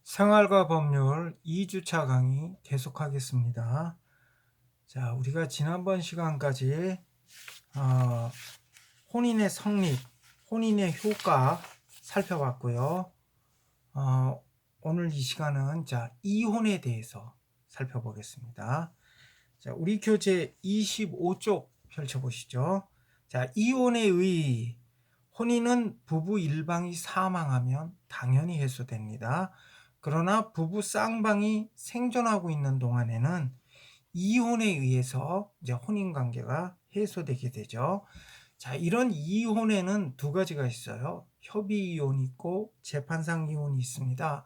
생활과 법률 2주차 강의 계속하겠습니다. 자, 우리가 지난번 시간까지 어, 혼인의 성립, 혼인의 효과 살펴봤고요. 오늘 이 시간은 이혼에 대해서 살펴보겠습니다. 자, 우리 교재 25쪽 펼쳐보시죠. 자, 이혼에 의의 혼인은 부부 일방이 사망하면 당연히 해소됩니다. 그러나 부부 쌍방이 생존하고 있는 동안에는 이혼에 의해서 이제 혼인 관계가 해소되게 되죠. 자, 이런 이혼에는 두 가지가 있어요. 협의 이혼이 있고 재판상 이혼이 있습니다.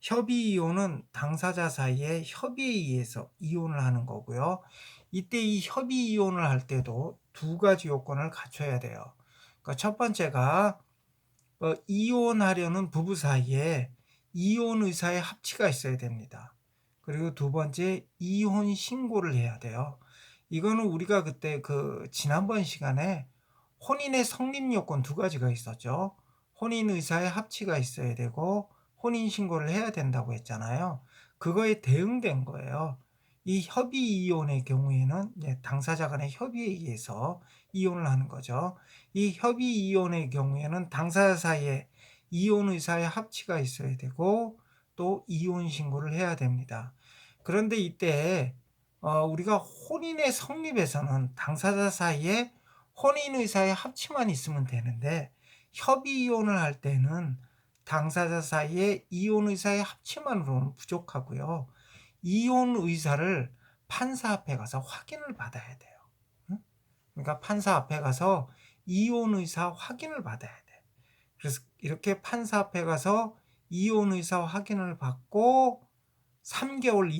협의 이혼은 당사자 사이에 협의에 의해서 이혼을 하는 거고요. 이때 이 협의 이혼을 할 때도 두 가지 요건을 갖춰야 돼요. 그러니까 첫 번째가 이혼하려는 부부 사이에 이혼 의사의 합치가 있어야 됩니다. 그리고 두 번째, 이혼 신고를 해야 돼요. 이거는 우리가 그때 지난번 시간에 혼인의 성립 요건 두 가지가 있었죠. 혼인 의사의 합치가 있어야 되고 혼인 신고를 해야 된다고 했잖아요. 그거에 대응된 거예요. 이 협의 이혼의 경우에는 당사자 간의 협의에 의해서 이혼을 하는 거죠. 이 협의 이혼의 경우에는 당사자 사이에 이혼 의사의 합치가 있어야 되고 또 이혼 신고를 해야 됩니다. 그런데 이때 우리가 혼인의 성립에서는 당사자 사이에 혼인 의사의 합치만 있으면 되는데 협의 이혼을 할 때는 당사자 사이에 이혼 의사의 합치만으로는 부족하고요. 이혼 의사를 판사 앞에 가서 확인을 받아야 돼요. 그러니까 판사 앞에 가서 이혼 의사 확인을 받아야 돼. 그래서 이렇게 판사 앞에 가서 이혼 의사 확인을 받고 3개월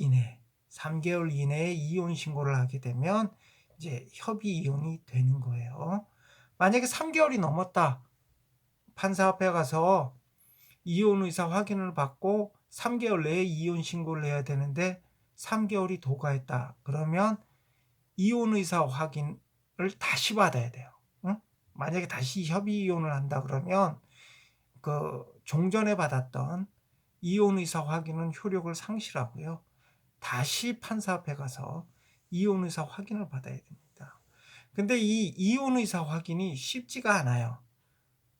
이내에 이혼 신고를 하게 되면 이제 협의 이혼이 되는 거예요. 만약에 3개월이 넘었다. 판사 앞에 가서 이혼 의사 확인을 받고 3개월 내에 이혼 신고를 해야 되는데 3개월이 도과했다. 그러면 이혼 의사 확인을 다시 받아야 돼요. 응? 만약에 다시 협의 이혼을 한다 그러면 종전에 받았던 이혼 의사 확인은 효력을 상실하고요. 다시 판사 앞에 가서 이혼 의사 확인을 받아야 됩니다. 근데 이 이혼 의사 확인이 쉽지가 않아요.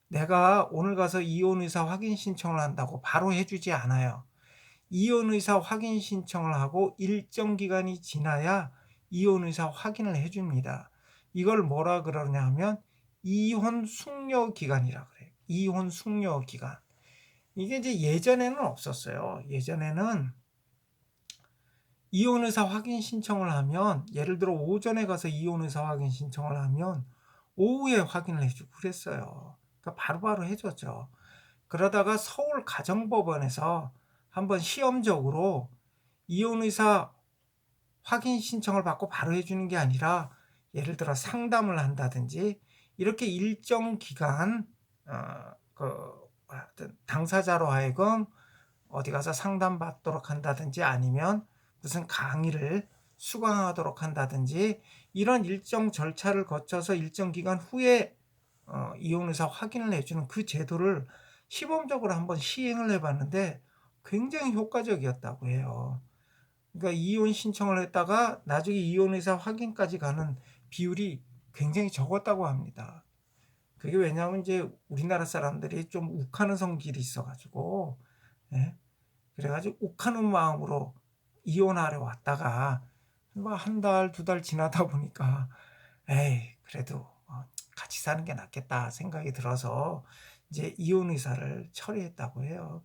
내가 오늘 가서 이혼 의사 확인 신청을 한다고 바로 해주지 않아요. 이혼 의사 확인 신청을 하고 일정 기간이 지나야 이혼 의사 확인을 해줍니다. 이걸 뭐라 그러냐 하면 이혼 숙려 기간이라 그래요. 이혼 숙려 기간. 이게 이제 예전에는 없었어요. 예전에는 이혼 의사 확인 신청을 하면 예를 들어 오전에 가서 이혼 의사 확인 신청을 하면 오후에 확인을 해주고 그랬어요. 그러니까 바로바로 해줬죠. 그러다가 서울 가정법원에서 한번 시험적으로 이혼 의사 확인 신청을 받고 바로 해주는 게 아니라 예를 들어 상담을 한다든지 이렇게 일정 기간 당사자로 하여금 어디 가서 상담받도록 한다든지 아니면 무슨 강의를 수강하도록 한다든지 이런 일정 절차를 거쳐서 일정 기간 후에 이혼 의사 확인을 해주는 그 제도를 시범적으로 한번 시행을 해봤는데 굉장히 효과적이었다고 해요. 그러니까 이혼 신청을 했다가 나중에 이혼 의사 확인까지 가는 비율이 굉장히 적었다고 합니다. 그게 왜냐하면 이제 우리나라 사람들이 좀 욱하는 성질이 있어가지고, 예? 그래가지고 욱하는 마음으로 이혼하러 왔다가 뭐 한 달, 두 달 지나다 보니까 에이 그래도 같이 사는 게 낫겠다 생각이 들어서 이제 이혼 의사를 처리했다고 해요.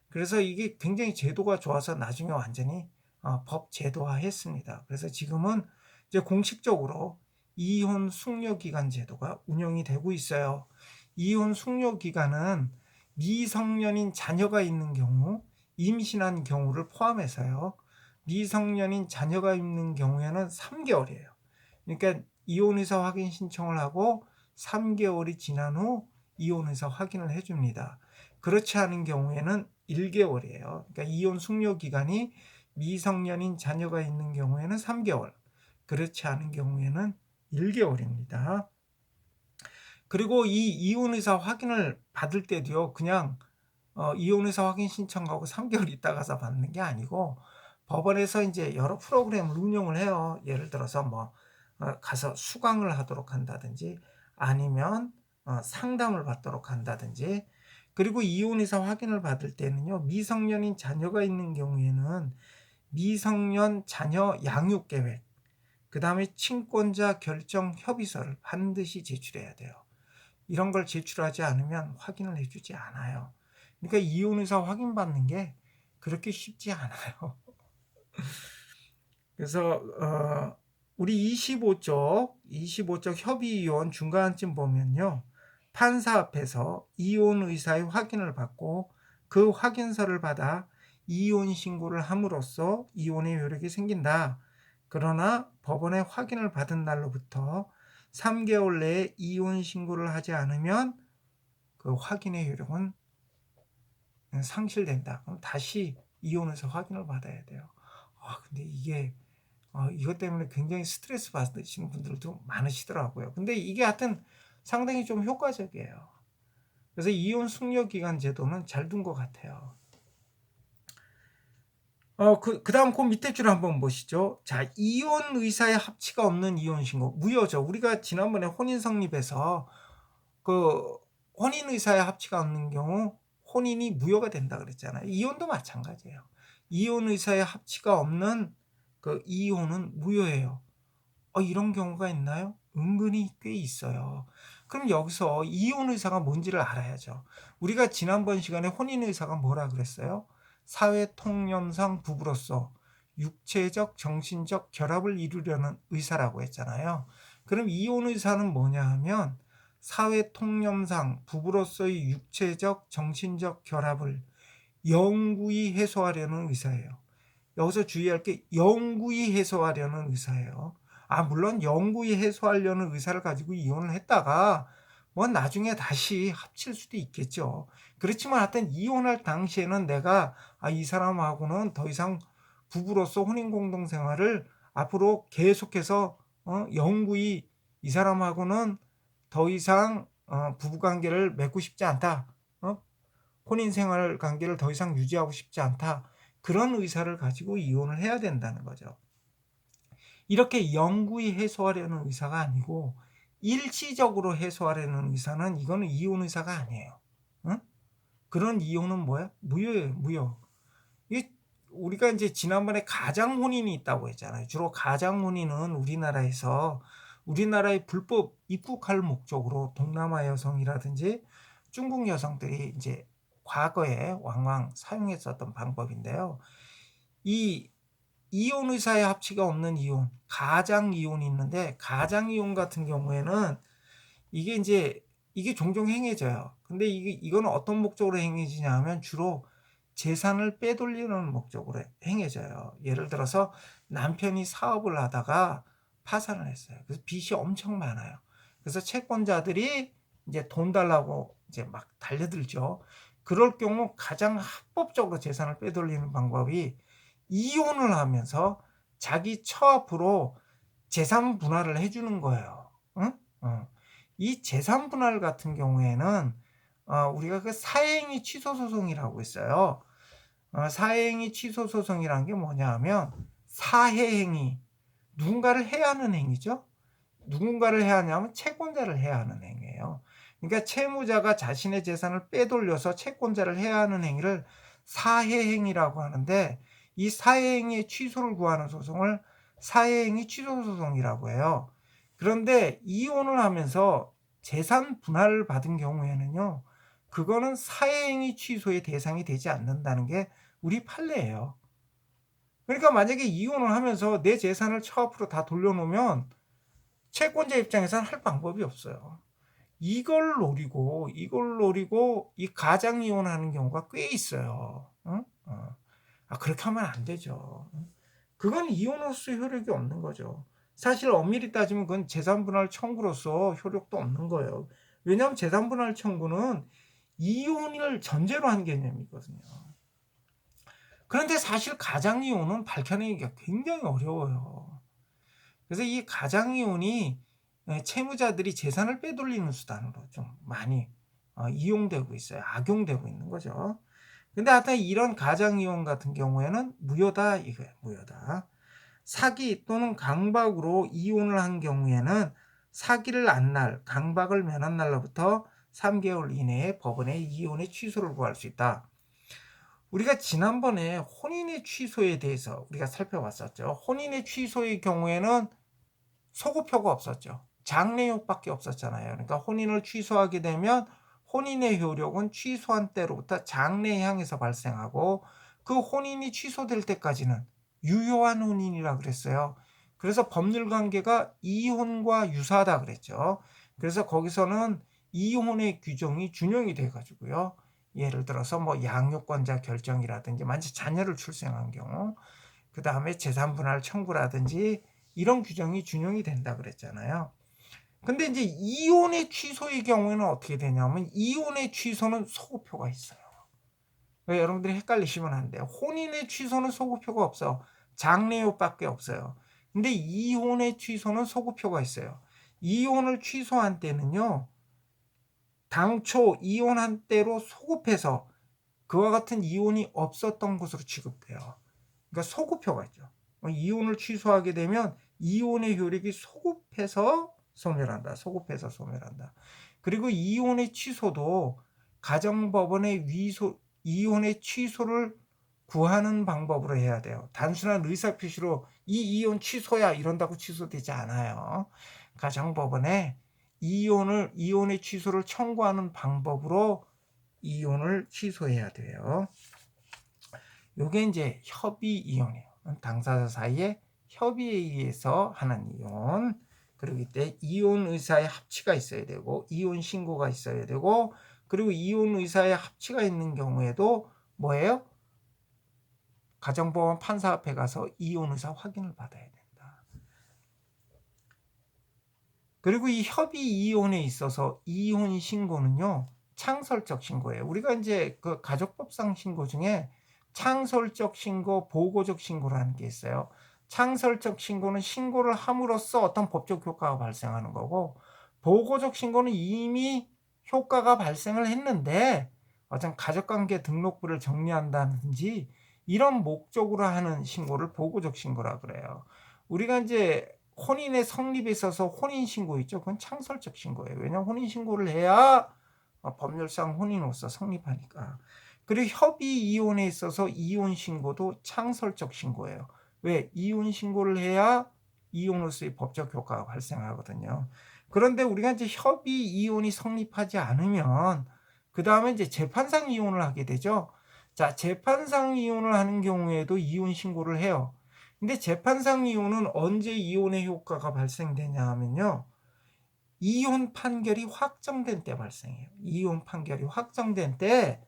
그래서 이게 굉장히 제도가 좋아서 나중에 완전히 법 제도화했습니다. 그래서 지금은 이제 공식적으로 이혼 숙려 기간 제도가 운영이 되고 있어요. 이혼 숙려 기간은 미성년인 자녀가 있는 경우, 임신한 경우를 포함해서요. 미성년인 자녀가 있는 경우에는 3개월이에요. 그러니까 이혼 의사 확인 신청을 하고 3개월이 지난 후 이혼 의사 확인을 해줍니다. 그렇지 않은 경우에는 1개월이에요. 그러니까 이혼 숙려 기간이 미성년인 자녀가 있는 경우에는 3개월, 그렇지 않은 경우에는 1개월입니다. 그리고 이 이혼 의사 확인을 받을 때도요, 그냥 이혼의사 확인 신청하고 3개월 있다 가서 받는 게 아니고 법원에서 인제 여러 프로그램을 운영을 해요. 예를 들어서 뭐 가서 수강을 하도록 한다든지 아니면 상담을 받도록 한다든지. 그리고 이혼의사 확인을 받을 때는요, 미성년인 자녀가 있는 경우에는 미성년 자녀 양육 계획, 그다음에 친권자 결정 협의서를 반드시 제출해야 돼요. 이런 걸 제출하지 않으면 확인을 해 주지 않아요. 그러니까 이혼의사 확인받는 게 그렇게 쉽지 않아요. 그래서 우리 25쪽 협의이혼 중간쯤 보면요, 판사 앞에서 이혼 의사의 확인을 받고 그 확인서를 받아 이혼 신고를 함으로써 이혼의 효력이 생긴다. 그러나 법원의 확인을 받은 날로부터 3개월 내에 이혼 신고를 하지 않으면 그 확인의 효력은 상실된다. 그럼 다시 이혼해서 확인을 받아야 돼요. 근데 이게 이것 때문에 굉장히 스트레스 받으시는 분들도 많으시더라고요. 근데 이게 하여튼 상당히 좀 효과적이에요. 그래서 이혼 숙려 기간 제도는 잘 둔 것 같아요. 그다음 그 밑에 줄 한번 보시죠. 자, 이혼 의사의 합치가 없는 이혼 신고 무효죠. 우리가 지난번에 혼인 성립에서 그 혼인 의사의 합치가 없는 경우 혼인이 무효가 된다 그랬잖아요. 이혼도 마찬가지예요. 이혼 의사의 합치가 없는 그 이혼은 무효예요. 이런 경우가 있나요? 은근히 꽤 있어요. 그럼 여기서 이혼 의사가 뭔지를 알아야죠. 우리가 지난번 시간에 혼인 의사가 뭐라 그랬어요? 사회 통념상 부부로서 육체적, 정신적 결합을 이루려는 의사라고 했잖아요. 그럼 이혼 의사는 뭐냐 하면 사회 통념상 부부로서의 육체적, 정신적 결합을 영구히 해소하려는 의사예요. 여기서 주의할 게 영구히 해소하려는 의사예요. 물론 영구히 해소하려는 의사를 가지고 이혼을 했다가 뭐 나중에 다시 합칠 수도 있겠죠. 그렇지만 하여튼 이혼할 당시에는 내가 이 사람하고는 더 이상 부부로서 혼인 공동 생활을 앞으로 계속해서 영구히 이 사람하고는 더 이상 부부 관계를 맺고 싶지 않다. 혼인 생활 관계를 더 이상 유지하고 싶지 않다. 그런 의사를 가지고 이혼을 해야 된다는 거죠. 이렇게 영구히 해소하려는 의사가 아니고 일시적으로 해소하려는 의사는 이거는 이혼 의사가 아니에요. 응? 그런 이혼은 뭐야? 무효예요, 무효. 이 우리가 이제 지난번에 가장 혼인이 있다고 했잖아요. 주로 가장 혼인은 우리나라의 불법 입국할 목적으로 동남아 여성이라든지 중국 여성들이 이제 과거에 왕왕 사용했었던 방법인데요. 이 이혼 의사의 합치가 없는 이혼, 가장 이혼이 있는데 가장 이혼 같은 경우에는 이게 인제 이게 종종 행해져요. 근데 이거는 어떤 목적으로 행해지냐 하면 주로 재산을 빼돌리는 목적으로 행해져요. 예를 들어서 남편이 사업을 하다가 파산을 했어요. 그래서 빚이 엄청 많아요. 그래서 채권자들이 인제 돈 달라고 이제 막 달려들죠. 그럴 경우 가장 합법적으로 재산을 빼돌리는 방법이 이혼을 하면서 자기 처앞으로 재산 분할을 해 주는 거예요. 응? 이 재산 분할 같은 경우에는 우리가 그 사행위 취소 소송이라고 있어요. 사행위 취소 소송이란 게 뭐냐 하면 사해행위, 누군가를 해야 하는 행위죠. 누군가를 해야 하냐면 채권자를 해야 하는 행위예요. 그러니까 채무자가 자신의 재산을 빼돌려서 채권자를 해야 하는 행위를 사해행위라고 하는데, 이 사해행위의 취소를 구하는 소송을 사해행위 취소 소송이라고 해요. 그런데 이혼을 하면서 재산 분할을 받은 경우에는요, 그거는 사해행위 취소의 대상이 되지 않는다는 게 우리 판례예요. 그러니까 만약에 이혼을 하면서 내 재산을 처앞으로 다 돌려놓으면 채권자 입장에서는 할 방법이 없어요. 이걸 노리고 이 가장 이혼하는 경우가 꽤 있어요. 응? 그렇게 하면 안 되죠. 그건 이혼으로서 효력이 없는 거죠. 사실 엄밀히 따지면 그건 재산분할 청구로서 효력도 없는 거예요. 왜냐하면 재산분할 청구는 이혼을 전제로 한 개념이거든요. 그런데 사실 가장이혼은 밝혀내기가 굉장히 어려워요. 그래서 이 가장이혼이 채무자들이 재산을 빼돌리는 수단으로 좀 많이 이용되고 있어요. 악용되고 있는 거죠. 근데 하여튼 이런 가장이혼 같은 경우에는 무효다 이거예요. 무효다. 사기 또는 강박으로 이혼을 한 경우에는 사기를 안 날, 강박을 면한 날로부터 3개월 이내에 법원에 이혼의 취소를 구할 수 있다. 우리가 지난번에 혼인의 취소에 대해서 우리가 살펴봤었죠. 혼인의 취소의 경우에는 소급효가 없었죠. 장래효밖에 없었잖아요. 그러니까 혼인을 취소하게 되면 혼인의 효력은 취소한 때로부터 장래에 향해서 발생하고 그 혼인이 취소될 때까지는 유효한 혼인이라 그랬어요. 그래서 법률 관계가 이혼과 유사하다 그랬죠. 그래서 거기서는 이혼의 규정이 준용이 돼 가지고요. 예를 들어서 뭐 양육권자 결정이라든지 만약 자녀를 출생한 경우, 그다음에 재산 분할 청구라든지 이런 규정이 준용이 된다 그랬잖아요. 근데 이제 이혼의 취소의 경우에는 어떻게 되냐면 이혼의 취소는 소급효가 있어요. 왜 여러분들이 헷갈리시면 안 돼요. 혼인의 취소는 소급효가 없어. 장래효밖에 없어요. 근데 이혼의 취소는 소급효가 있어요. 이혼을 취소한 때는요. 당초 이혼한 때로 소급해서 그와 같은 이혼이 없었던 것으로 취급돼요. 그러니까 소급효가 있죠. 이혼을 취소하게 되면 이혼의 효력이 소급해서 소멸한다. 소급해서 소멸한다. 그리고 이혼의 취소도 가정법원의 이혼의 취소를 구하는 방법으로 해야 돼요. 단순한 의사표시로 이 이혼 취소야 이런다고 취소되지 않아요. 가정법원에 이혼의 취소를 청구하는 방법으로 이혼을 취소해야 돼요. 요게 이제 협의 이혼이에요. 당사자 사이에 협의에 의해서 하는 이혼. 그리고 이때 이혼 의사의 합치가 있어야 되고 이혼 신고가 있어야 되고 그리고 이혼 의사의 합치가 있는 경우에도 뭐예요? 가정법원 판사 앞에 가서 이혼 의사 확인을 받아야 된다. 그리고 이 협의 이혼에 있어서 이혼 신고는요. 창설적 신고예요. 우리가 이제 그 가족법상 신고 중에 창설적 신고, 보고적 신고라는 게 있어요. 창설적 신고는 신고를 함으로써 어떤 법적 효과가 발생하는 거고 보고적 신고는 이미 효과가 발생을 했는데 어떤 가족관계 등록부를 정리한다든지 이런 목적으로 하는 신고를 보고적 신고라 그래요. 우리가 이제 혼인의 성립에 있어서 혼인신고 있죠. 그건 창설적 신고예요. 왜냐하면 혼인신고를 해야 법률상 혼인으로서 성립하니까. 그리고 협의 이혼에 있어서 이혼신고도 창설적 신고예요. 왜? 이혼신고를 해야 이혼으로서의 법적 효과가 발생하거든요. 그런데 우리가 이제 협의 이혼이 성립하지 않으면 그 다음에 이제 재판상 이혼을 하게 되죠. 자, 재판상 이혼을 하는 경우에도 이혼신고를 해요. 근데 재판상 이혼은 언제 이혼의 효과가 발생되냐 하면요. 이혼 판결이 확정된 때 발생해요. 이혼 판결이 확정된 때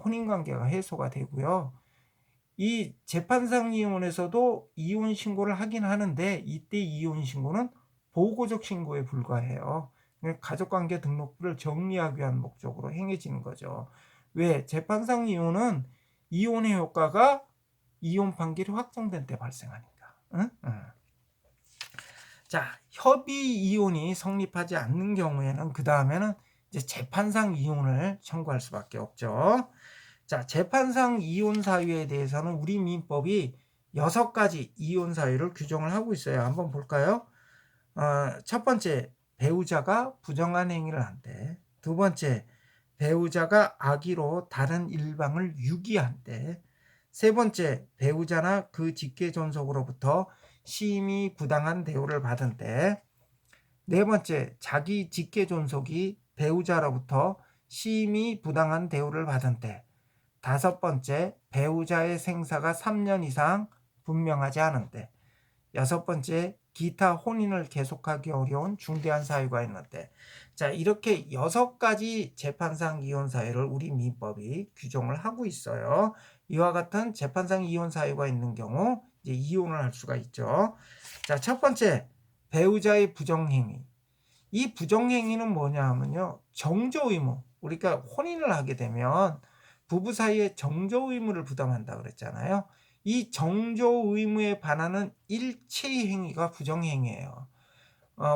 혼인관계가 해소가 되고요. 이 재판상 이혼에서도 이혼 신고를 하긴 하는데 이때 이혼 신고는 보고적 신고에 불과해요. 가족관계 등록부를 정리하기 위한 목적으로 행해지는 거죠. 왜? 재판상 이혼은 이혼의 효과가 이혼 판결이 확정된 때 발생하니까. 응? 응. 자, 협의 이혼이 성립하지 않는 경우에는 그 다음에는 이제 재판상 이혼을 청구할 수밖에 없죠. 자, 재판상 이혼 사유에 대해서는 우리 민법이 6가지 이혼 사유를 규정을 하고 있어요. 한번 볼까요? 첫 번째, 배우자가 부정한 행위를 한 때. 두 번째, 배우자가 악의로 다른 일방을 유기한 때. 세 번째, 배우자나 그 직계 존속으로부터 심히 부당한 대우를 받은 때. 네 번째, 자기 직계 존속이 배우자로부터 심히 부당한 대우를 받은 때. 다섯 번째, 배우자의 생사가 3년 이상 분명하지 않은 때. 여섯 번째, 기타 혼인을 계속하기 어려운 중대한 사유가 있는 때. 자, 이렇게 6가지 재판상 이혼 사유를 우리 민법이 규정을 하고 있어요. 이와 같은 재판상 이혼 사유가 있는 경우 이제 이혼을 할 수가 있죠. 자, 첫 번째, 배우자의 부정행위. 이 부정행위는 뭐냐 하면요. 정조 의무. 우리가 혼인을 하게 되면 부부 사이에 정조 의무를 부담한다 그랬잖아요. 이 정조 의무에 반하는 일체의 행위가 부정행위예요.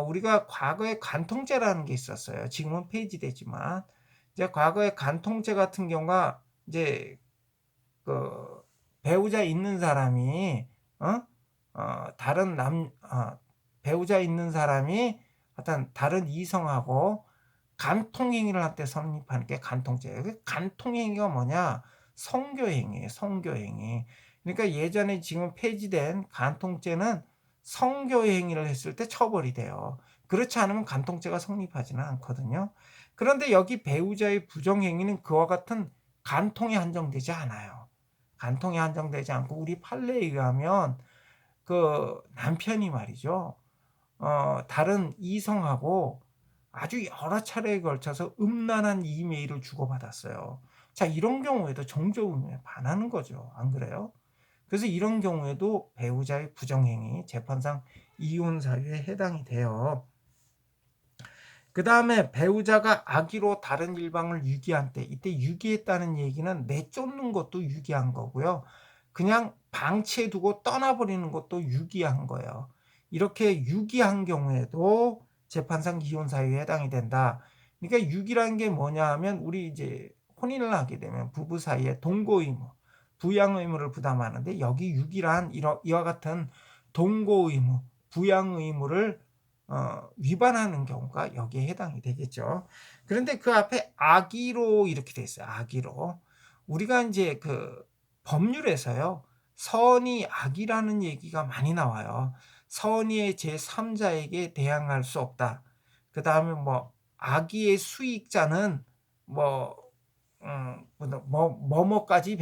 우리가 과거에 간통죄라는 게 있었어요. 지금은 폐지되지만 이제 과거에 간통죄 같은 경우가 이제 그 배우자 있는 사람이 다른 배우자 있는 사람이 어떤 다른 이성하고 간통행위를 할 때 성립하는 게 간통죄예요. 그 간통행위가 뭐냐? 성교행위예요. 성교행위. 그러니까 예전에 지금 폐지된 간통죄는 성교행위를 했을 때 처벌이 돼요. 그렇지 않으면 간통죄가 성립하지는 않거든요. 그런데 여기 배우자의 부정행위는 그와 같은 간통에 한정되지 않아요. 간통에 한정되지 않고 우리 판례에 의하면 그 남편이 말이죠. 다른 이성하고 아주 여러 차례에 걸쳐서 음란한 이메일을 주고받았어요. 자, 이런 경우에도 정조의무에 반하는 거죠. 안 그래요? 그래서 이런 경우에도 배우자의 부정행위, 재판상 이혼 사유에 해당이 돼요. 그 다음에 배우자가 악의로 다른 일방을 유기한 때, 이때 유기했다는 얘기는 내쫓는 것도 유기한 거고요. 그냥 방치해 두고 떠나버리는 것도 유기한 거예요. 이렇게 유기한 경우에도 재판상 이혼 사유에 해당이 된다. 그러니까 유기라는 게 뭐냐 하면 우리 이제 혼인을 하게 되면 부부 사이에 동거 의무, 부양 의무를 부담하는데 여기 유기란 이와 같은 동거 의무, 부양 의무를 위반하는 경우가 여기에 해당이 되겠죠. 그런데 그 앞에 악의로 이렇게 돼 있어요. 악의로. 우리가 이제 그 법률에서요. 선의 악의라는 얘기가 많이 나와요. 선의의 제3자에게 대항할 수 없다. 그 다음에 뭐 악의의 수익자는 뭐 뭐뭐까지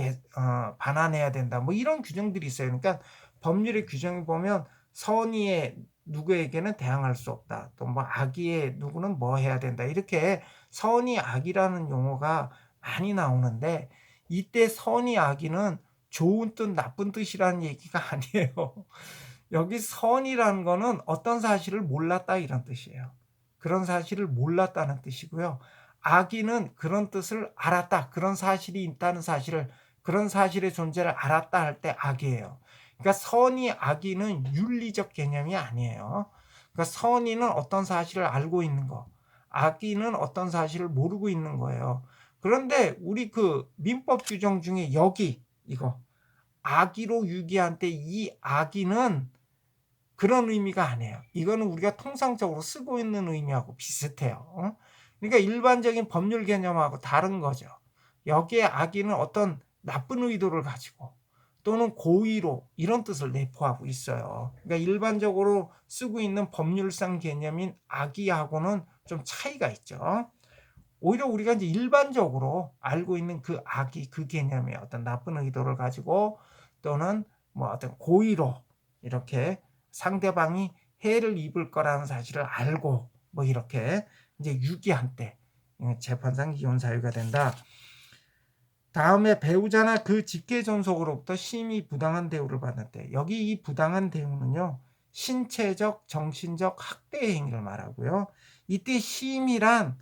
반환해야 된다. 뭐 이런 규정들이 있어요. 그러니까 법률의 규정을 보면 선의의 누구에게는 대항할 수 없다. 또 뭐 악의의 누구는 뭐 해야 된다. 이렇게 선의 악의라는 용어가 많이 나오는데 이때 선의 악의는 좋은 뜻 나쁜 뜻이라는 얘기가 아니에요. 여기 선이라는 거는 어떤 사실을 몰랐다 이런 뜻이에요. 그런 사실을 몰랐다는 뜻이고요. 악의는 그런 뜻을 알았다. 그런 사실이 있다는 사실을 그런 사실의 존재를 알았다 할 때 악이에요. 그러니까 선의 악의는 윤리적 개념이 아니에요. 그러니까 선의는 어떤 사실을 알고 있는 거, 악의는 어떤 사실을 모르고 있는 거예요. 그런데 우리 그 민법 규정 중에 여기 이거 악의로 유기한 때 이 악의는 그런 의미가 아니에요. 이거는 우리가 통상적으로 쓰고 있는 의미하고 비슷해요. 그러니까 일반적인 법률 개념하고 다른 거죠. 여기에 악의는 어떤 나쁜 의도를 가지고 또는 고의로 이런 뜻을 내포하고 있어요. 그러니까 일반적으로 쓰고 있는 법률상 개념인 악의하고는 좀 차이가 있죠. 오히려 우리가 이제 일반적으로 알고 있는 그 악의 그 개념의 어떤 나쁜 의도를 가지고 또는 뭐 어떤 고의로 이렇게 상대방이 해를 입을 거라는 사실을 알고 뭐 이렇게 이제 유기한 때 재판상 이혼 사유가 된다. 다음에 배우자나 그 직계 존속으로부터 심히 부당한 대우를 받을 때 여기 이 부당한 대우는요. 신체적, 정신적 학대 행위를 말하고요. 이때 심이란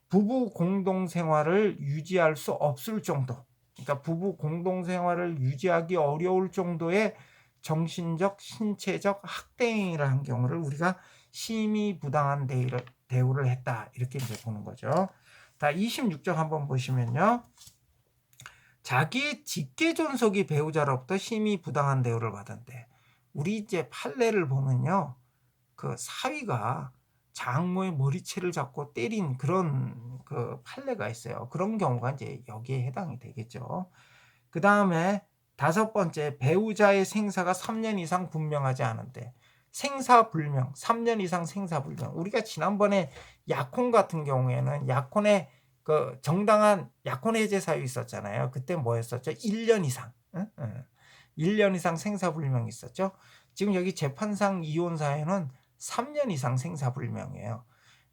부부 공동 생활을 유지할 수 없을 정도. 그러니까 부부 공동 생활을 유지하기 어려울 정도의 정신적, 신체적 학대 행위를 한 경우를 우리가 심히 부당한 대우를 했다. 이렇게 이제 보는 거죠. 자, 26쪽 한번 보시면요. 자기의 직계 존속이 배우자로부터 심히 부당한 대우를 받은데 우리 이제 판례를 보면요. 그 사위가 장모의 머리채를 잡고 때린 그런 그 판례가 있어요. 그런 경우가 이제 여기에 해당이 되겠죠. 그 다음에 다섯 번째, 배우자의 생사가 3년 이상 분명하지 않은데 생사불명, 3년 이상 생사불명. 우리가 지난번에 약혼 같은 경우에는 약혼의 그 정당한 약혼 해제 사유 있었잖아요. 그때 뭐였었죠? 1년 이상. 1년 이상 생사불명이 있었죠. 지금 여기 재판상 이혼 사유는 3년 이상 생사불명이에요.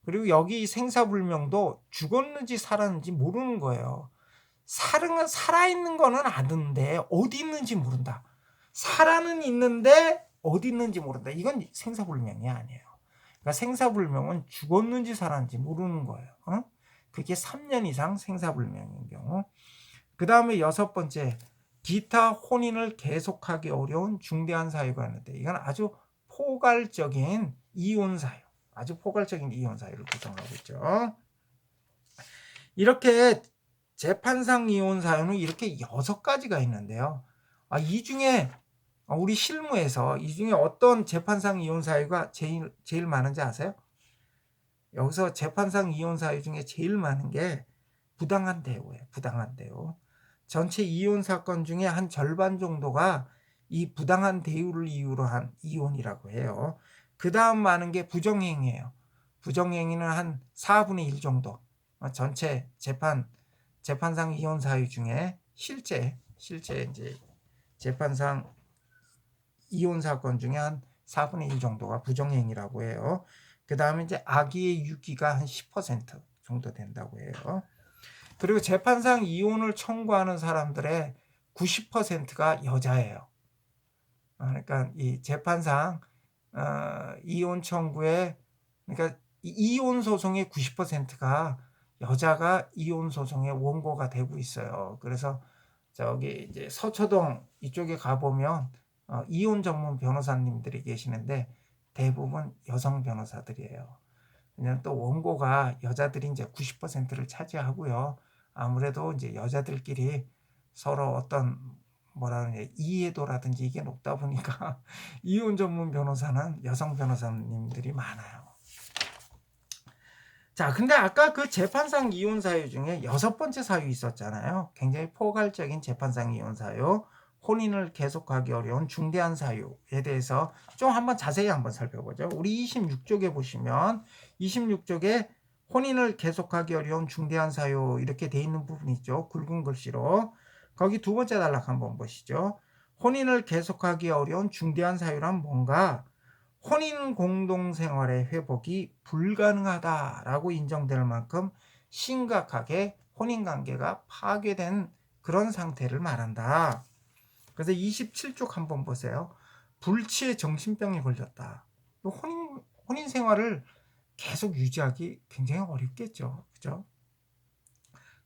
그리고 여기 생사불명도 죽었는지 살았는지 모르는 거예요. 살아있는 거는 아는데 어디 있는지 모른다. 살아는 있는데 어디 있는지 모른다. 이건 생사불명이 아니에요. 그러니까 생사불명은 죽었는지 살았는지 모르는 거예요. 그게 3년 이상 생사불명인 경우. 그 다음에 여섯 번째, 기타 혼인을 계속하기 어려운 중대한 사유가 있는데 이건 아주 포괄적인 이혼 사유, 아주 포괄적인 이혼 사유를 구성하고 있죠. 이렇게 재판상 이혼 사유는 이렇게 6가지가 있는데요. 이 중에 우리 실무에서 이 중에 어떤 재판상 이혼 사유가 제일 많은지 아세요? 여기서 재판상 이혼 사유 중에 제일 많은 게 부당한 대우예요. 부당한 대우. 전체 이혼 사건 중에 한 절반 정도가 이 부당한 대우를 이유로 한 이혼이라고 해요. 그 다음 많은 게 부정행위예요. 부정행위는 한 4분의 1 정도. 전체 재판상 이혼 사유 중에 실제 이제 재판상 이혼 사건 중에 한 4분의 1 정도가 부정행위라고 해요. 그 다음에 이제 악의의 유기가 한 10% 정도 된다고 해요. 그리고 재판상 이혼을 청구하는 사람들의 90%가 여자예요. 그러니까 이 재판상 이혼 청구에, 그러니까 이혼 소송의 90%가 여자가 이혼 소송의 원고가 되고 있어요. 그래서 저기 이제 서초동 이쪽에 가보면 이혼 전문 변호사님들이 계시는데 대부분 여성 변호사들이에요. 왜냐면 또 원고가 여자들이 이제 90%를 차지하고요. 아무래도 이제 여자들끼리 서로 어떤 뭐라 그러냐 이해도라든지 이게 높다 보니까 이혼 전문 변호사는 여성 변호사님들이 많아요. 자, 근데 아까 그 재판상 이혼 사유 중에 6번째 사유 있었잖아요. 굉장히 포괄적인 재판상 이혼 사유, 혼인을 계속하기 어려운 중대한 사유에 대해서 좀 한번 자세히 한번 살펴보죠. 우리 26쪽에 보시면 26쪽에 혼인을 계속하기 어려운 중대한 사유 이렇게 돼 있는 부분이 있죠. 굵은 글씨로. 거기 2번째 단락 한번 보시죠. 혼인을 계속하기 어려운 중대한 사유란 뭔가? 혼인 공동생활의 회복이 불가능하다라고 인정될 만큼 심각하게 혼인관계가 파괴된 그런 상태를 말한다. 그래서 27쪽 한번 보세요. 불치의 정신병이 걸렸다. 혼인 생활을 계속 유지하기 굉장히 어렵겠죠. 그죠?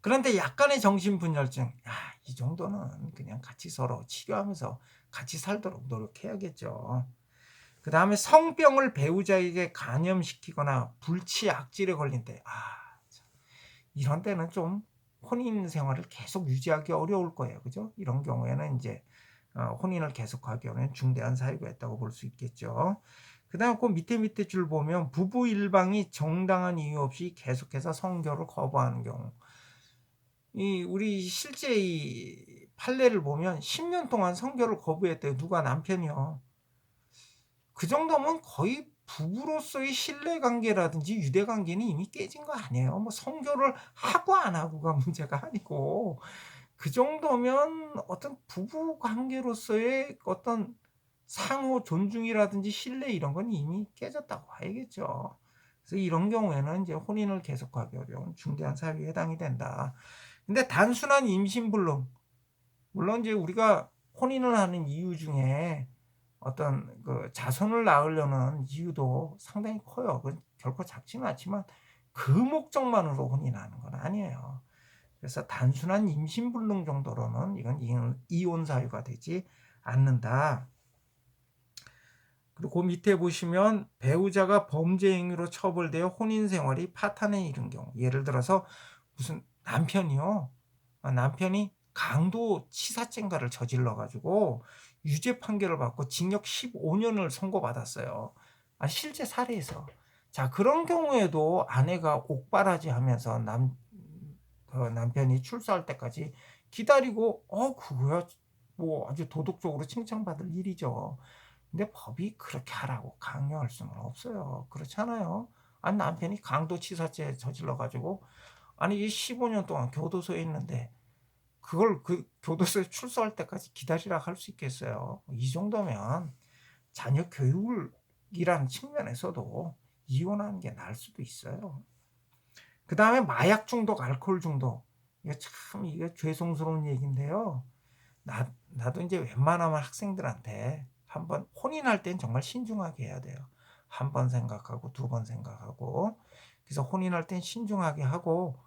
그런데 약간의 정신분열증, 이 정도는 그냥 같이 서로 치료하면서 같이 살도록 노력해야겠죠. 그 다음에 성병을 배우자에게 감염시키거나 불치 악질에 걸린 때, 이런 때는 좀 혼인 생활을 계속 유지하기 어려울 거예요. 그죠? 이런 경우에는 이제 혼인을 계속하기 어려운 중대한 사유가 있다고 볼 수 있겠죠. 그 다음 그 밑에 줄 보면 부부 일방이 정당한 이유 없이 계속해서 성교를 거부하는 경우. 우리 실제 이 판례를 보면 10년 동안 성교를 거부했대요. 누가? 남편이요. 그 정도면 거의 부부로서의 신뢰관계라든지 유대관계는 이미 깨진 거 아니에요. 뭐 성교를 하고 안 하고가 문제가 아니고 그 정도면 어떤 부부관계로서의 어떤 상호 존중이라든지 신뢰 이런 건 이미 깨졌다고 봐야겠죠. 그래서 이런 경우에는 이제 혼인을 계속하기 어려운 중대한 사유에 해당이 된다. 근데 단순한 임신불능, 물론 이제 우리가 혼인을 하는 이유 중에 어떤 그 자손을 낳으려는 이유도 상당히 커요. 결코 작지는 않지만 그 목적만으로 혼인하는 건 아니에요. 그래서 단순한 임신불능 정도로는 이건 이혼 사유가 되지 않는다. 그리고 그 밑에 보시면 배우자가 범죄 행위로 처벌되어 혼인 생활이 파탄에 이른 경우, 예를 들어서 무슨 남편이 강도 치사죄인가를 저질러 가지고 유죄 판결을 받고 징역 15년을 선고받았어요. 실제 사례에서. 자, 그런 경우에도 아내가 옥바라지 하면서 남편이 출소할 때까지 기다리고 그거야 뭐 아주 도덕적으로 칭찬받을 일이죠. 근데 법이 그렇게 하라고 강요할 수는 없어요. 그렇잖아요. 남편이 강도치사죄 저질러 가지고 이 15년 동안 교도소에 있는데 그걸 그 교도소에 출소할 때까지 기다리라 할 수 있겠어요. 이 정도면 자녀 교육이라는 측면에서도 이혼하는 게 나을 수도 있어요. 그 다음에 마약 중독, 알코올 중독. 이게 죄송스러운 얘기인데요. 나도 이제 웬만하면 학생들한테 한번 혼인할 땐 정말 신중하게 해야 돼요. 한 번 생각하고 2번 생각하고. 그래서 혼인할 땐 신중하게 하고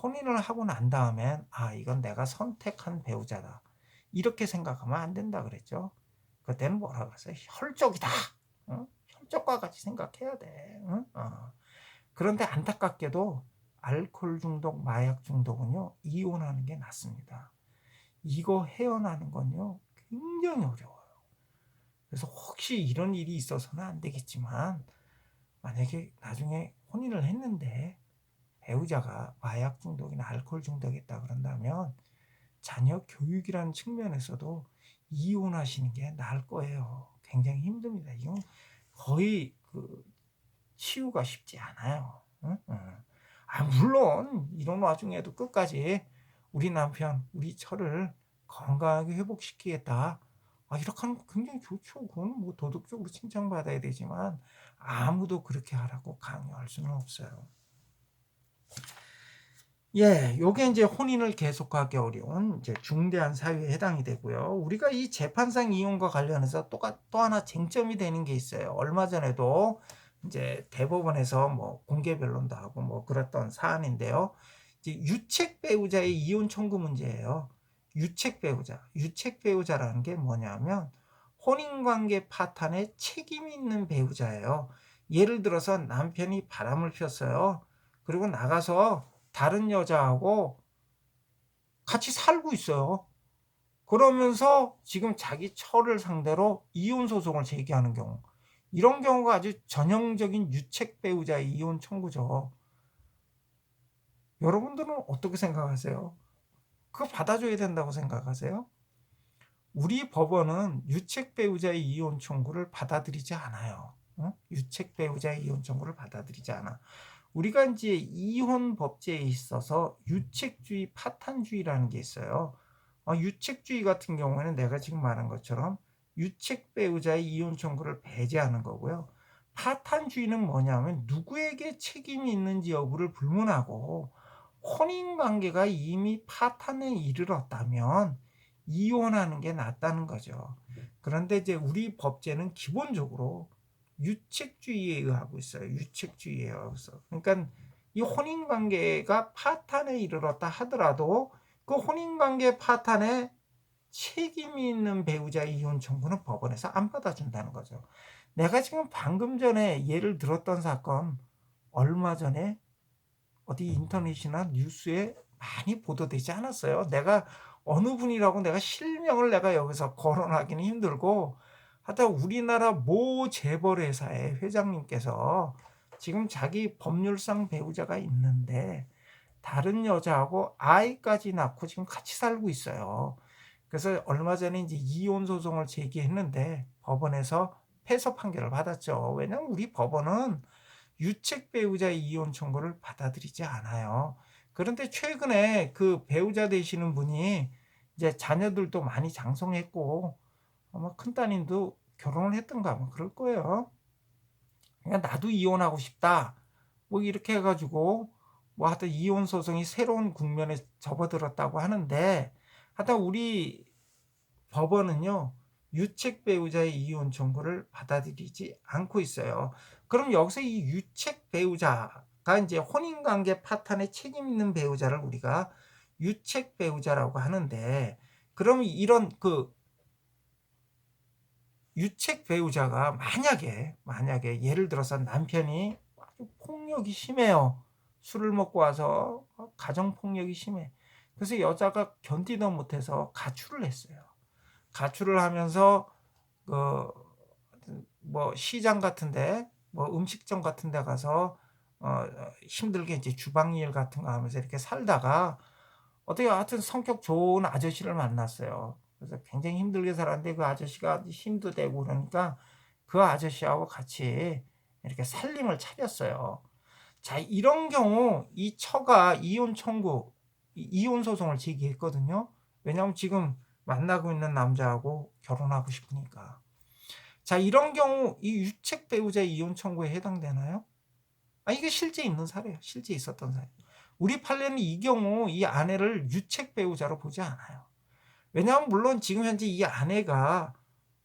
혼인을 하고 난 다음엔 이건 내가 선택한 배우자다. 이렇게 생각하면 안 된다 그랬죠. 그때는 뭐라 그랬어요? 혈족이다. 혈족과 같이 생각해야 돼. 그런데 안타깝게도 알코올 중독, 마약 중독은요, 이혼하는 게 낫습니다. 이거 헤어나는 건요, 굉장히 어려워요. 그래서 혹시 이런 일이 있어서는 안 되겠지만, 만약에 나중에 혼인을 했는데 배우자가 마약 중독이나 알코올 중독이었다 그런다면 자녀 교육이라는 측면에서도 이혼하시는 게 나을 거예요. 굉장히 힘듭니다. 이건 거의 치유가 쉽지 않아요. 응? 응. 물론 이런 와중에도 끝까지 우리 남편, 우리 처를 건강하게 회복시키겠다. 이렇게 하는 거 굉장히 좋죠. 그건 뭐 도덕적으로 칭찬받아야 되지만 아무도 그렇게 하라고 강요할 수는 없어요. 예, 요게 이제 혼인을 계속하기 어려운 이제 중대한 사유에 해당이 되고요. 우리가 이 재판상 이혼과 관련해서 또 하나 쟁점이 되는 게 있어요. 얼마 전에도 이제 대법원에서 뭐 공개 변론도 하고 뭐 그랬던 사안인데요. 이제 유책 배우자의 이혼 청구 문제예요. 유책 배우자라는 게 뭐냐면 혼인관계 파탄에 책임 있는 배우자예요. 예를 들어서 남편이 바람을 폈어요. 그리고 나가서 다른 여자하고 같이 살고 있어요. 그러면서 지금 자기 처를 상대로 이혼 소송을 제기하는 경우. 이런 경우가 아주 전형적인 유책 배우자의 이혼 청구죠. 여러분들은 어떻게 생각하세요? 그거 받아줘야 된다고 생각하세요? 우리 법원은 유책 배우자의 이혼 청구를 받아들이지 않아요. 유책 배우자의 이혼 청구를 받아들이지 않아. 우리가 이제 이혼 법제에 있어서 유책주의, 파탄주의라는 게 있어요. 유책주의 같은 경우에는 내가 지금 말한 것처럼 유책 배우자의 이혼 청구를 배제하는 거고요. 파탄주의는 뭐냐면 누구에게 책임이 있는지 여부를 불문하고 혼인 관계가 이미 파탄에 이르렀다면 이혼하는 게 낫다는 거죠. 그런데 이제 우리 법제는 기본적으로 유책주의에 의하고 있어요. 유책주의에 의해서. 그러니까 이 혼인 관계가 파탄에 이르렀다 하더라도 그 혼인 관계 파탄에 책임이 있는 배우자의 이혼 청구는 법원에서 안 받아준다는 거죠. 내가 지금 방금 전에 예를 들었던 사건 얼마 전에 어디 인터넷이나 뉴스에 많이 보도되지 않았어요. 내가 어느 분이라고 내가 실명을 내가 여기서 거론하기는 힘들고 하여튼 우리나라 모 재벌회사의 회장님께서 지금 자기 법률상 배우자가 있는데 다른 여자하고 아이까지 낳고 지금 같이 살고 있어요. 그래서 얼마 전에 이제 이혼 소송을 제기했는데 법원에서 패소 판결을 받았죠. 왜냐하면 우리 법원은 유책 배우자의 이혼 청구를 받아들이지 않아요. 그런데 최근에 그 배우자 되시는 분이 이제 자녀들도 많이 장성했고 아마 큰따님도 결혼을 했던가 아마 그럴 거예요. 그러니까 나도 이혼하고 싶다. 뭐 이렇게 해가지고 뭐 하여튼 이혼 소송이 새로운 국면에 접어들었다고 하는데 하여튼 우리 법원은요, 유책 배우자의 이혼 청구를 받아들이지 않고 있어요. 그럼 여기서 이 유책 배우자가 이제 혼인관계 파탄에 책임 있는 배우자를 우리가 유책 배우자라고 하는데, 그럼 이런 유책 배우자가 만약에 예를 들어서 남편이 아주 폭력이 심해요. 술을 먹고 와서 가정 폭력이 심해. 그래서 여자가 견디다 못해서 가출을 했어요. 가출을 하면서 뭐 시장 같은데 뭐 음식점 같은데 가서 힘들게 이제 주방일 같은 거 하면서 이렇게 살다가 어떻게 하여튼 성격 좋은 아저씨를 만났어요. 그래서 굉장히 힘들게 살았는데 그 아저씨가 힘도 되고 그러니까 그 아저씨하고 같이 이렇게 살림을 차렸어요. 자, 이런 경우 이 처가 이혼 청구, 이혼 소송을 제기했거든요. 왜냐하면 지금 만나고 있는 남자하고 결혼하고 싶으니까. 자, 이런 경우 이 유책 배우자의 이혼 청구에 해당되나요? 이게 실제 있는 사례예요. 실제 있었던 사례. 우리 판례는 이 경우 이 아내를 유책 배우자로 보지 않아요. 왜냐하면 물론 지금 현재 이 아내가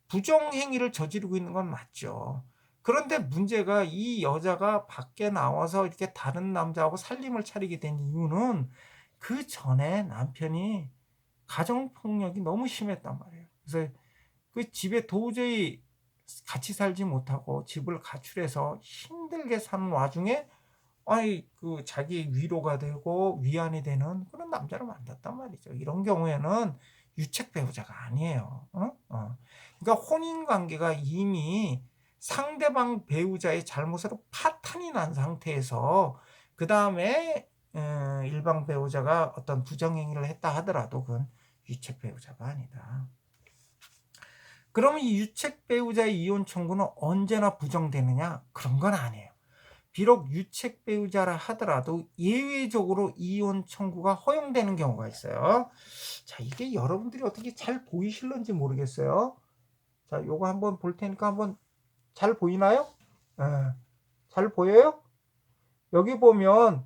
부정행위를 저지르고 있는 건 맞죠. 그런데 문제가 이 여자가 밖에 나와서 이렇게 다른 남자하고 살림을 차리게 된 이유는 그 전에 남편이 가정폭력이 너무 심했단 말이에요. 그래서 그 집에 도저히 같이 살지 못하고 집을 가출해서 힘들게 사는 와중에 아니 그 자기 위로가 되고 위안이 되는 그런 남자를 만났단 말이죠. 이런 경우에는 유책 배우자가 아니에요. 그러니까 혼인 관계가 이미 상대방 배우자의 잘못으로 파탄이 난 상태에서 그다음에 일방 배우자가 어떤 부정행위를 했다 하더라도 그건 유책 배우자가 아니다. 그러면 이 유책 배우자의 이혼 청구는 언제나 부정되느냐? 그런 건 아니에요. 비록 유책 배우자라 하더라도 예외적으로 이혼 청구가 허용되는 경우가 있어요. 자, 이게 여러분들이 어떻게 잘 보이실런지 모르겠어요. 자, 요거 한번 볼 테니까 한번 잘 보이나요? 예, 잘 보여요? 여기 보면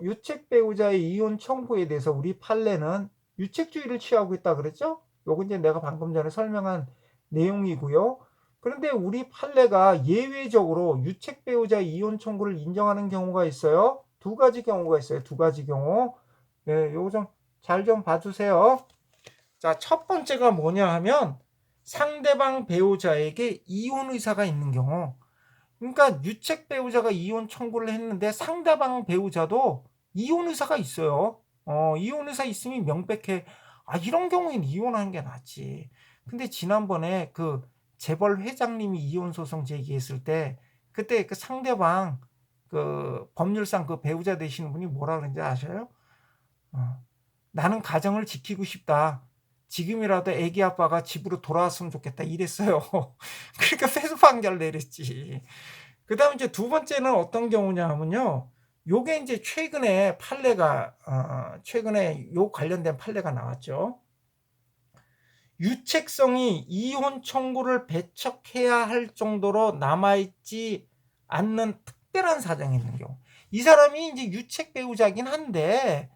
유책 배우자의 이혼 청구에 대해서 우리 판례는 유책주의를 취하고 있다 그랬죠? 요거 이제 내가 방금 전에 설명한 내용이고요. 그런데 우리 판례가 예외적으로 유책 배우자의 이혼 청구를 인정하는 경우가 있어요. 두 가지 경우가 있어요. 두 가지 경우. 네, 요거 좀 잘 좀 봐주세요. 자, 첫 번째가 뭐냐 하면 상대방 배우자에게 이혼 의사가 있는 경우. 그러니까 유책 배우자가 이혼 청구를 했는데 상대방 배우자도 이혼 의사가 있어요. 이혼 의사 있으면 명백해. 아, 이런 경우에는 이혼하는 게 낫지. 근데 지난번에 그 재벌 회장님이 이혼 소송 제기했을 때 그때 그 상대방 그 법률상 그 배우자 되시는 분이 뭐라 그런지 아셔요? 나는 가정을 지키고 싶다. 지금이라도 애기 아빠가 집으로 돌아왔으면 좋겠다. 이랬어요. 그러니까 패소 판결 내렸지. 그다음에 이제 두 번째는 어떤 경우냐 하면요. 요게 이제 최근에 판례가 최근에 요 관련된 판례가 나왔죠. 유책성이 이혼 청구를 배척해야 할 정도로 남아있지 않는 특별한 사정이 있는 경우. 이 사람이 이제 유책 배우자긴 한데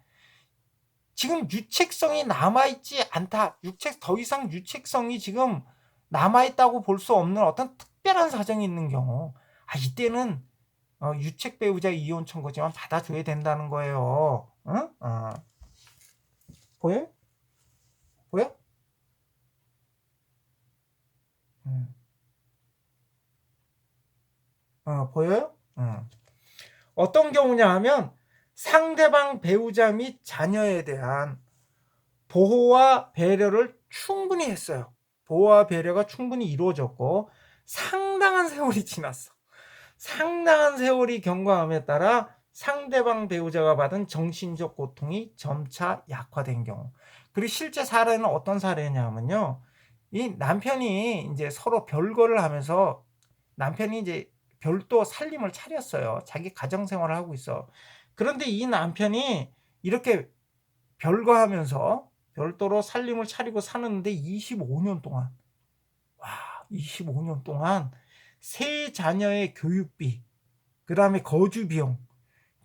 지금 유책성이 남아있지 않다. 더 이상 유책성이 지금 남아있다고 볼 수 없는 어떤 특별한 사정이 있는 경우. 이때는 유책 배우자 이혼 청구지만 받아줘야 된다는 거예요. 응? 보여요? 보여? 보여요? 어떤 경우냐 하면 상대방 배우자 및 자녀에 대한 보호와 배려를 충분히 했어요. 보호와 배려가 충분히 이루어졌고 상당한 세월이 지났어. 상당한 세월이 경과함에 따라 상대방 배우자가 받은 정신적 고통이 점차 약화된 경우. 그리고 실제 사례는 어떤 사례냐면요. 이 남편이 이제 서로 별거를 하면서 남편이 이제 별도 살림을 차렸어요. 자기 가정 생활을 하고 있어. 그런데 이 남편이 이렇게 별거하면서 별도로 살림을 차리고 사는데 25년 동안, 와, 25년 동안 세 자녀의 교육비, 그 다음에 거주 비용,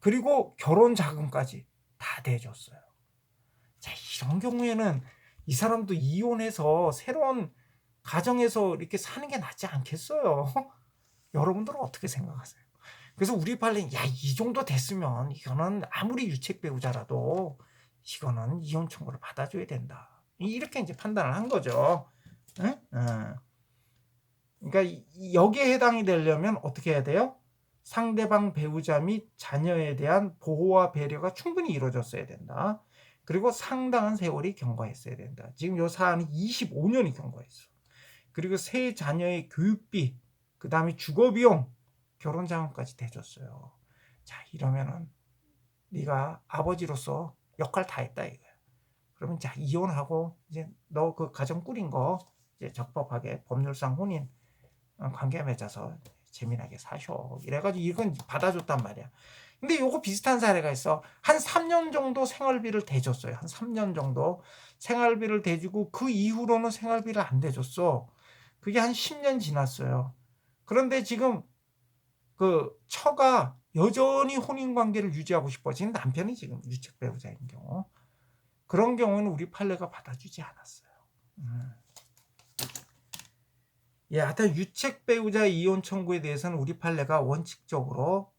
그리고 결혼 자금까지 다 대줬어요. 자, 이런 경우에는 이 사람도 이혼해서 새로운 가정에서 이렇게 사는 게 낫지 않겠어요? 여러분들은 어떻게 생각하세요? 그래서 우리 판례는 이 정도 됐으면 이거는 아무리 유책 배우자라도 이거는 이혼 청구를 받아줘야 된다. 이렇게 이제 판단을 한 거죠. 응? 그러니까 여기에 해당이 되려면 어떻게 해야 돼요? 상대방 배우자 및 자녀에 대한 보호와 배려가 충분히 이루어졌어야 된다. 그리고 상당한 세월이 경과했어야 된다. 지금 이 사안이 25년이 경과했어. 그리고 세 자녀의 교육비, 그 다음에 주거비용, 결혼자금까지 대줬어요. 자, 이러면은 네가 아버지로서 역할 다 했다 이거야. 그러면 자, 이혼하고 이제 너 그 가정 꾸린 거 이제 적법하게 법률상 혼인 관계 맺어서 재미나게 사셔. 이래가지고 이건 받아줬단 말이야. 근데 요거 비슷한 사례가 있어. 한 3년 정도 생활비를 대줬어요. 한 3년 정도 생활비를 대주고 그 이후로는 생활비를 안 대줬어. 그게 한 10년 지났어요. 그런데 지금 그 처가 여전히 혼인 관계를 유지하고 싶어. 지금 남편이 지금 유책 배우자인 경우. 그런 경우는 우리 판례가 받아주지 않았어요. 하여튼 유책 배우자 이혼 청구에 대해서는 우리 판례가 원칙적으로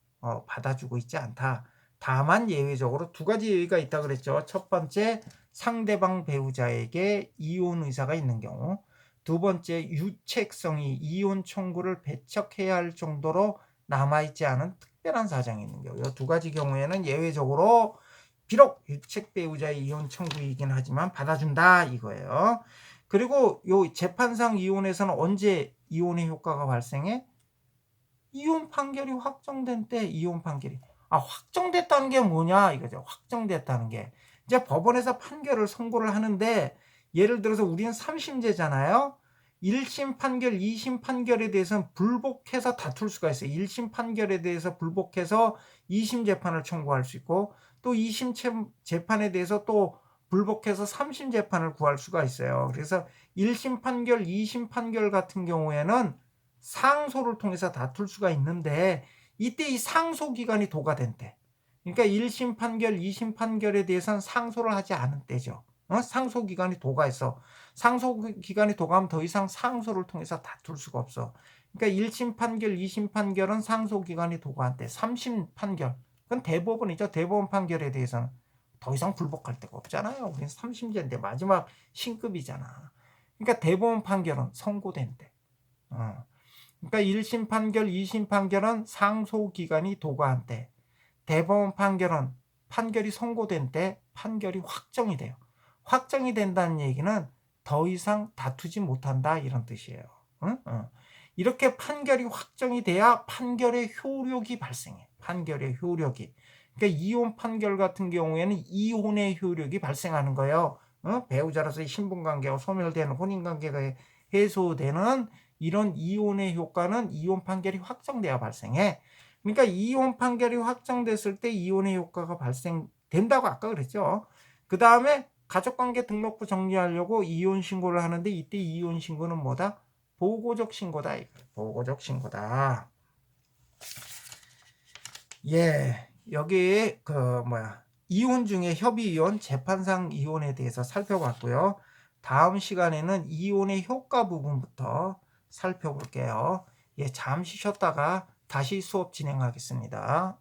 받아주고 있지 않다. 다만 예외적으로 두 가지 예외가 있다 그랬죠. 첫 번째, 상대방 배우자에게 이혼 의사가 있는 경우. 두 번째, 유책성이 이혼 청구를 배척해야 할 정도로 남아있지 않은 특별한 사정이 있는 경우, 이 두 가지 경우에는 예외적으로 비록 유책 배우자의 이혼 청구이긴 하지만 받아준다 이거예요. 그리고 요 재판상 이혼에서는 언제 이혼의 효과가 발생해? 이혼 판결이 확정된 때 이혼 판결이. 확정됐다는 게 뭐냐 이거죠. 확정됐다는 게. 이제 법원에서 판결을 선고를 하는데, 예를 들어서 우리는 3심제잖아요. 1심 판결, 2심 판결에 대해서는 불복해서 다툴 수가 있어요. 1심 판결에 대해서 불복해서 2심 재판을 청구할 수 있고, 또 2심 재판에 대해서 또 불복해서 3심 재판을 구할 수가 있어요. 그래서 1심 판결, 2심 판결 같은 경우에는 상소를 통해서 다툴 수가 있는데, 이때 이 상소 기간이 도가 때, 그러니까 1심 판결, 2심 판결에 대해서는 상소를 하지 않은 때죠. 상소 기간이 도가해서, 상소 기간이 도가면 더 이상 상소를 통해서 다툴 수가 없어. 그러니까 1심 판결, 2심 판결은 상소 기간이 도가한 때, 3심 판결, 그건 대법원이죠. 대법원 판결에 대해서는 더 이상 불복할 데가 없잖아요. 우리는 3심제인데 마지막 신급이잖아. 그러니까 대법원 판결은 선고된 때. 그러니까 1심 판결, 2심 판결은 상소 기간이 도가한 때, 대법원 판결은 판결이 선고된 때 판결이 확정이 돼요. 확정이 된다는 얘기는 더 이상 다투지 못한다 이런 뜻이에요. 이렇게 판결이 확정이 돼야 판결의 효력이 발생해. 판결의 효력이. 그러니까 이혼 판결 같은 경우에는 이혼의 효력이 발생하는 거예요. 배우자로서의 신분관계가 소멸되는, 혼인관계가 해소되는 이런 이혼의 효과는 이혼 판결이 확정돼야 발생해. 그러니까 이혼 판결이 확정됐을 때 이혼의 효과가 발생된다고 아까 그랬죠. 그 다음에 가족관계 등록부 정리하려고 이혼 신고를 하는데, 이때 이혼 신고는 뭐다? 보고적 신고다. 보고적 신고다. 예, 여기 이혼 중에 협의 이혼, 재판상 이혼에 대해서 살펴봤고요. 다음 시간에는 이혼의 효과 부분부터 살펴볼게요. 예, 잠시 쉬었다가 다시 수업 진행하겠습니다.